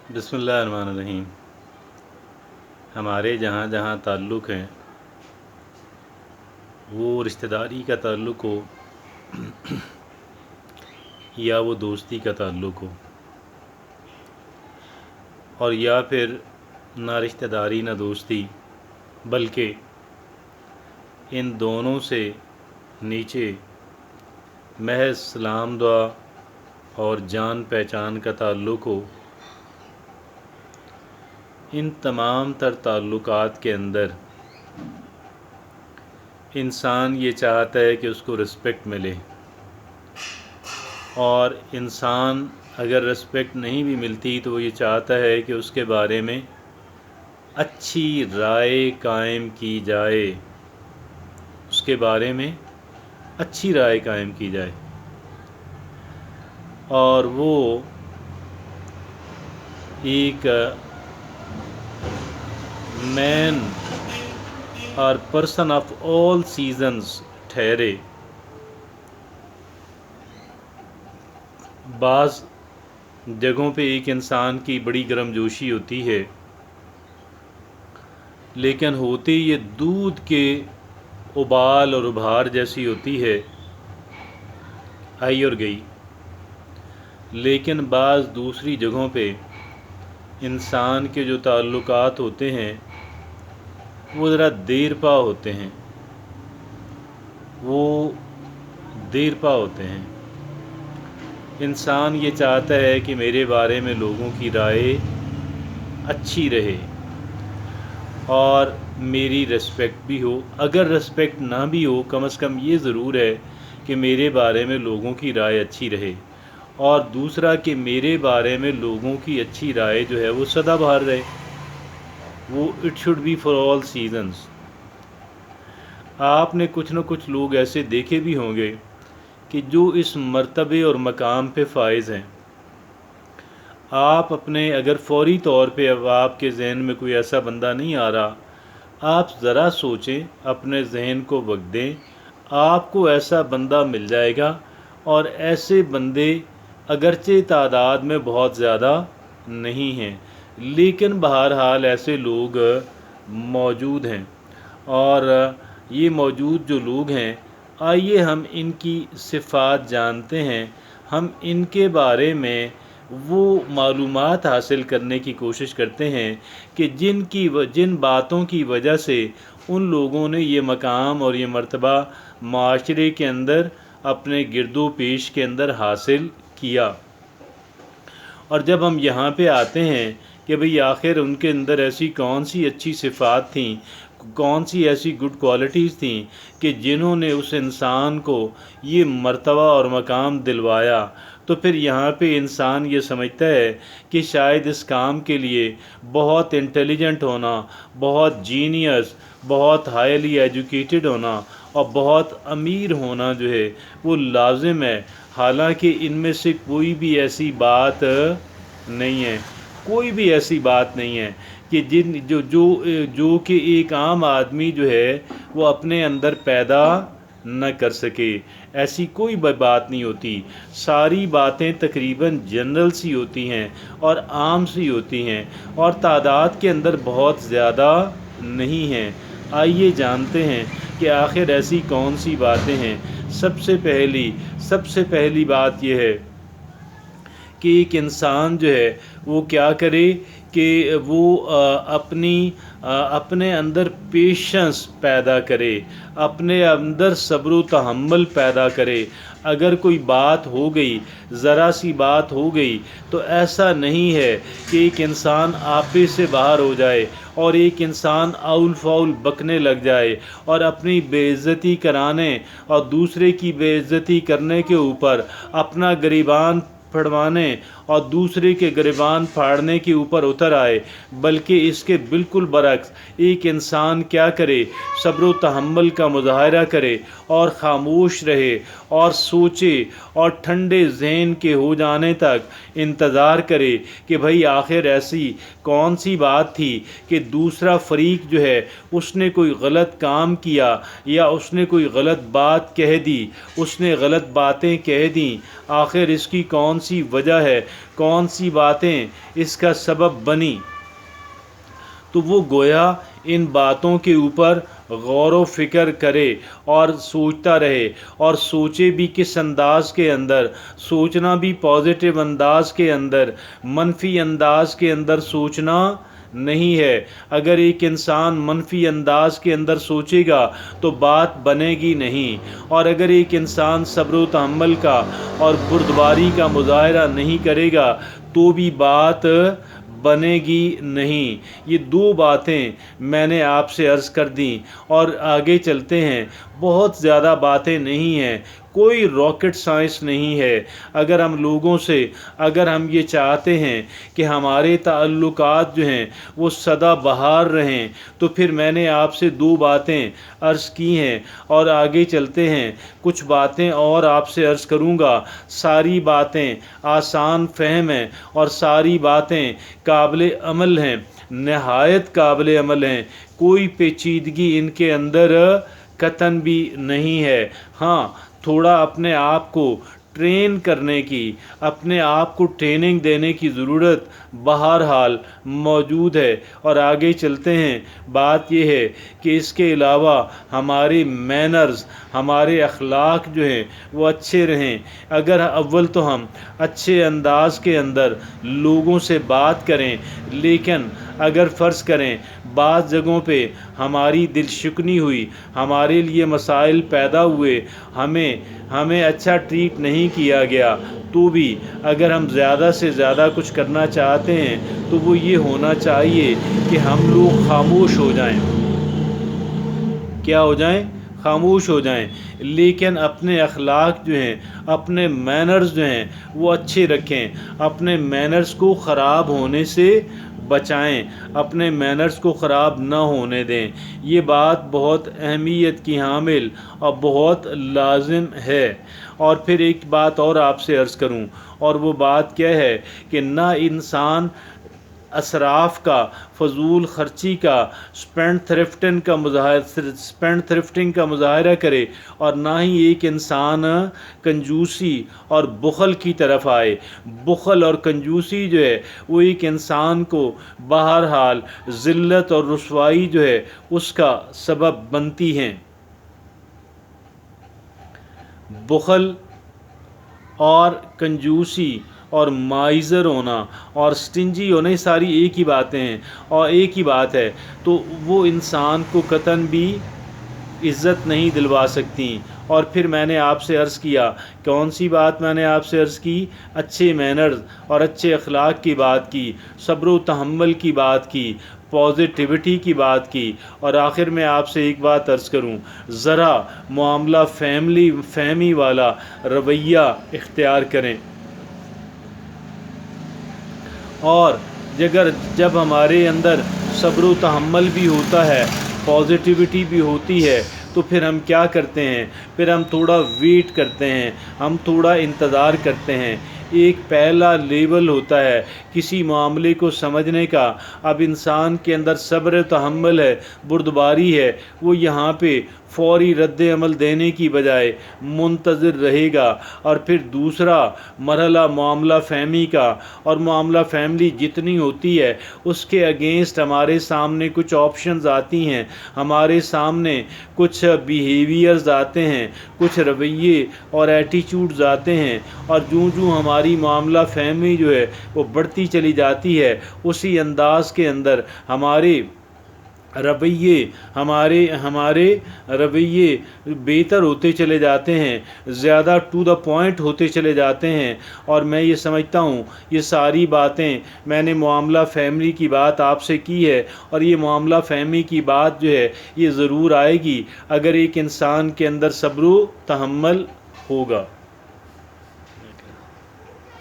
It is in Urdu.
بسم اللہ الرحمن الرحیم۔ ہمارے جہاں جہاں تعلق ہیں وہ رشتہ داری کا تعلق ہو یا وہ دوستی کا تعلق ہو، اور یا پھر نہ رشتہ داری نہ دوستی، بلکہ ان دونوں سے نیچے محض سلام دعا اور جان پہچان کا تعلق ہو، ان تمام تر تعلقات کے اندر انسان یہ چاہتا ہے کہ اس کو رسپیکٹ ملے، اور انسان اگر رسپیکٹ نہیں بھی ملتی تو وہ یہ چاہتا ہے کہ اس کے بارے میں اچھی رائے قائم کی جائے، اس کے بارے میں اچھی رائے قائم کی جائے، اور وہ ایک مین اور پرسن آف آل سیزنز ٹھہرے۔ بعض جگہوں پہ ایک انسان کی بڑی گرم جوشی ہوتی ہے، لیکن ہوتی یہ دودھ کے ابال اور ابھار جیسی ہوتی ہے، آئی اور گئی۔ لیکن بعض دوسری جگہوں پہ انسان کے جو تعلقات ہوتے ہیں وہ ذرا دیر پا ہوتے ہیں، وہ دیر پا ہوتے ہیں۔ انسان یہ چاہتا ہے کہ میرے بارے میں لوگوں کی رائے اچھی رہے اور میری رسپیکٹ بھی ہو، اگر رسپیکٹ نہ بھی ہو کم از کم یہ ضرور ہے کہ میرے بارے میں لوگوں کی رائے اچھی رہے، اور دوسرا کہ میرے بارے میں لوگوں کی اچھی رائے جو ہے وہ سدا بہار رہے، وہ it should be for all seasons. آپ نے کچھ نہ کچھ لوگ ایسے دیکھے بھی ہوں گے کہ جو اس مرتبے اور مقام پہ فائز ہیں۔ آپ اپنے اگر فوری طور پہ اب آپ کے ذہن میں کوئی ایسا بندہ نہیں آ رہا، آپ ذرا سوچیں، اپنے ذہن کو وقت دیں، آپ کو ایسا بندہ مل جائے گا، اور ایسے بندے اگرچہ تعداد میں بہت زیادہ نہیں ہیں لیکن بہرحال ایسے لوگ موجود ہیں، اور یہ موجود جو لوگ ہیں، آئیے ہم ان کی صفات جانتے ہیں، ہم ان کے بارے میں وہ معلومات حاصل کرنے کی کوشش کرتے ہیں کہ جن باتوں کی وجہ سے ان لوگوں نے یہ مقام اور یہ مرتبہ معاشرے کے اندر اپنے گرد و پیش کے اندر حاصل کیا۔ اور جب ہم یہاں پہ آتے ہیں کہ بھئی آخر ان کے اندر ایسی کون سی اچھی صفات تھیں، کون سی ایسی گڈ کوالٹیز تھیں کہ جنہوں نے اس انسان کو یہ مرتبہ اور مقام دلوایا، تو پھر یہاں پہ انسان یہ سمجھتا ہے کہ شاید اس کام کے لیے بہت انٹیلیجنٹ ہونا، بہت جینیس، بہت ہائیلی ایجوکیٹڈ ہونا اور بہت امیر ہونا جو ہے وہ لازم ہے، حالانکہ ان میں سے کوئی بھی ایسی بات نہیں ہے، کوئی بھی ایسی بات نہیں ہے کہ جو کہ ایک عام آدمی جو ہے وہ اپنے اندر پیدا نہ کر سکے، ایسی کوئی بات نہیں ہوتی۔ ساری باتیں تقریباً جنرل سی ہوتی ہیں اور عام سی ہوتی ہیں، اور تعداد کے اندر بہت زیادہ نہیں ہیں۔ آئیے جانتے ہیں کہ آخر ایسی کون سی باتیں ہیں۔ سب سے پہلی بات یہ ہے کہ ایک انسان جو ہے وہ کیا کرے کہ وہ اپنے اندر پیشنس پیدا کرے، اپنے اندر صبر و تحمل پیدا کرے۔ اگر کوئی بات ہو گئی، ذرا سی بات ہو گئی، تو ایسا نہیں ہے کہ ایک انسان آپے سے باہر ہو جائے اور ایک انسان آؤل فاؤل بکنے لگ جائے اور اپنی بے عزتی کرانے اور دوسرے کی بے عزتی کرنے کے اوپر اپنا گریبان پھاڑوانے اور دوسرے کے گریبان پھاڑنے کے اوپر اتر آئے، بلکہ اس کے بالکل برعکس ایک انسان کیا کرے، صبر و تحمل کا مظاہرہ کرے اور خاموش رہے اور سوچے اور ٹھنڈے ذہن کے ہو جانے تک انتظار کرے کہ بھئی آخر ایسی کون سی بات تھی کہ دوسرا فریق جو ہے اس نے کوئی غلط کام کیا یا اس نے کوئی غلط بات کہہ دی، اس نے غلط باتیں کہہ دیں، آخر اس کی کون سی وجہ ہے، کون سی باتیں اس کا سبب بنی، تو وہ گویا ان باتوں کے اوپر غور و فکر کرے اور سوچتا رہے، اور سوچے بھی کس انداز کے اندر، سوچنا بھی پازیٹیو انداز کے اندر، منفی انداز کے اندر سوچنا نہیں ہے۔ اگر ایک انسان منفی انداز کے اندر سوچے گا تو بات بنے گی نہیں، اور اگر ایک انسان صبر و تحمل کا اور بردباری کا مظاہرہ نہیں کرے گا تو بھی بات بنے گی نہیں۔ یہ دو باتیں میں نے آپ سے عرض کر دیں، اور آگے چلتے ہیں۔ بہت زیادہ باتیں نہیں ہیں، کوئی راکٹ سائنس نہیں ہے۔ اگر ہم لوگوں سے، اگر ہم یہ چاہتے ہیں کہ ہمارے تعلقات جو ہیں وہ سدا بہار رہیں، تو پھر میں نے آپ سے دو باتیں عرض کی ہیں، اور آگے چلتے ہیں۔ کچھ باتیں اور آپ سے عرض کروں گا، ساری باتیں آسان فہم ہیں اور ساری باتیں قابل عمل ہیں، نہایت قابل عمل ہیں، کوئی پیچیدگی ان کے اندر قطعاً بھی نہیں ہے۔ ہاں، تھوڑا اپنے آپ کو ٹرین کرنے کی، اپنے آپ کو ٹریننگ دینے کی ضرورت بہرحال موجود ہے۔ اور آگے چلتے ہیں۔ بات یہ ہے کہ اس کے علاوہ ہمارے مینرز، ہمارے اخلاق جو ہیں وہ اچھے رہیں۔ اگر اول تو ہم اچھے انداز کے اندر لوگوں سے بات کریں، لیکن اگر فرض کریں بعض جگہوں پہ ہماری دل شکنی ہوئی، ہمارے لیے مسائل پیدا ہوئے، ہمیں اچھا ٹریٹ نہیں کیا گیا، تو بھی اگر ہم زیادہ سے زیادہ کچھ کرنا چاہتے ہیں تو وہ یہ ہونا چاہیے کہ ہم لوگ خاموش ہو جائیں۔ کیا ہو جائیں؟ خاموش ہو جائیں، لیکن اپنے اخلاق جو ہیں، اپنے مینرز جو ہیں وہ اچھے رکھیں، اپنے مینرز کو خراب ہونے سے بچائیں، اپنے مینرز کو خراب نہ ہونے دیں۔ یہ بات بہت اہمیت کی حامل اور بہت لازم ہے۔ اور پھر ایک بات اور آپ سے عرض کروں، اور وہ بات کیا ہے کہ نہ انسان اسراف کا، فضول خرچی کا، اسپینڈ تھرفٹنگ کا مظاہرہ کرے، اور نہ ہی ایک انسان کنجوسی اور بخل کی طرف آئے۔ بخل اور کنجوسی جو ہے وہ ایک انسان کو بہرحال ذلت اور رسوائی جو ہے اس کا سبب بنتی ہیں۔ بخل اور کنجوسی اور مائزر ہونا اور سٹنجی ہونا، یہ ساری ایک ہی باتیں ہیں اور ایک ہی بات ہے، تو وہ انسان کو قطعاً بھی عزت نہیں دلوا سکتی۔ اور پھر میں نے آپ سے عرض کیا، کون سی بات میں نے آپ سے عرض کی؟ اچھے مینرز اور اچھے اخلاق کی بات کی، صبر و تحمل کی بات کی، پازیٹیوٹی کی بات کی، اور آخر میں آپ سے ایک بات عرض کروں، ذرا معاملہ فہمی والا رویہ اختیار کریں۔ اور جب ہمارے اندر صبر و تحمل بھی ہوتا ہے، پازیٹیوٹی بھی ہوتی ہے، تو پھر ہم کیا کرتے ہیں؟ پھر ہم تھوڑا ویٹ کرتے ہیں، ہم تھوڑا انتظار کرتے ہیں۔ ایک پہلا لیول ہوتا ہے کسی معاملے کو سمجھنے کا۔ اب انسان کے اندر صبر و تحمل ہے، بردباری ہے، وہ یہاں پہ فوری رد عمل دینے کی بجائے منتظر رہے گا۔ اور پھر دوسرا مرحلہ معاملہ فہمی کا، اور معاملہ فہمی جتنی ہوتی ہے اس کے اگینسٹ ہمارے سامنے کچھ آپشنز آتی ہیں، ہمارے سامنے کچھ بیہیویئرز آتے ہیں، کچھ رویے اور ایٹیچیوڈز آتے ہیں، اور جوں ہماری معاملہ فہمی جو ہے وہ بڑھتی چلی جاتی ہے، اسی انداز کے اندر ہمارے رویے بہتر ہوتے چلے جاتے ہیں، زیادہ ٹو دا پوائنٹ ہوتے چلے جاتے ہیں۔ اور میں یہ سمجھتا ہوں یہ ساری باتیں میں نے معاملہ فہمی کی بات آپ سے کی ہے، اور یہ معاملہ فہمی کی بات جو ہے یہ ضرور آئے گی اگر ایک انسان کے اندر صبر و تحمل ہوگا۔